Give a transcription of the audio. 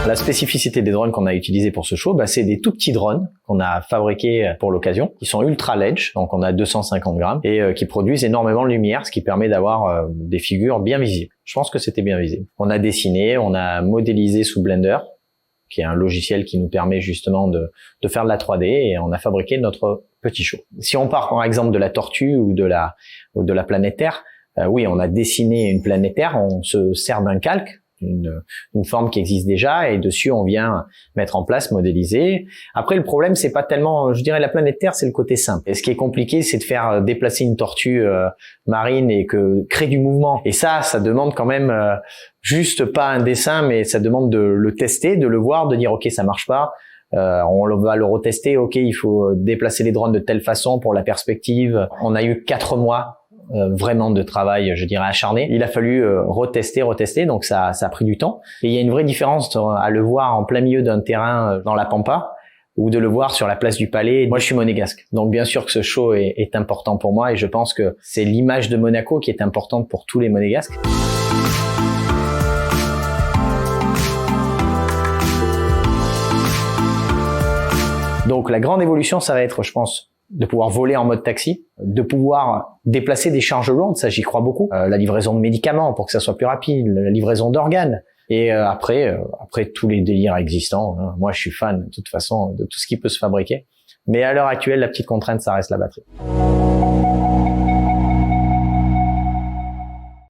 La spécificité des drones qu'on a utilisés pour ce show, c'est des tout petits drones qu'on a fabriqués pour l'occasion, qui sont ultra ledge, donc on a 250 grammes, et qui produisent énormément de lumière, ce qui permet d'avoir des figures bien visibles. Je pense que c'était bien visible. On a dessiné, on a modélisé sous Blender, qui est un logiciel qui nous permet justement de faire de la 3D, et on a fabriqué notre petit show. Si on part par exemple de la tortue ou de la planète Terre, oui, on a dessiné une planète Terre, on se sert d'un calque, une forme qui existe déjà, et dessus on vient mettre en place, modéliser. Après, le problème, c'est pas tellement, je dirais, la planète Terre, c'est le côté simple. Et ce qui est compliqué, c'est de faire déplacer une tortue marine et créer du mouvement. Et ça demande quand même juste pas un dessin, mais ça demande de le tester, de le voir, de dire ok, ça marche pas. On va le retester. Ok, il faut déplacer les drones de telle façon pour la perspective. On a eu 4 mois vraiment de travail, je dirais, acharné. Il a fallu retester, donc ça a pris du temps. Et il y a une vraie différence à le voir en plein milieu d'un terrain dans la Pampa ou de le voir sur la place du Palais. Moi, je suis monégasque, donc bien sûr que ce show est important pour moi, et je pense que c'est l'image de Monaco qui est importante pour tous les monégasques. Donc la grande évolution, ça va être, je pense, de pouvoir voler en mode taxi, de pouvoir déplacer des charges lourdes, ça j'y crois beaucoup, la livraison de médicaments pour que ça soit plus rapide, la livraison d'organes, et après tous les délires existants, hein. Moi je suis fan de toute façon de tout ce qui peut se fabriquer, mais à l'heure actuelle la petite contrainte ça reste la batterie.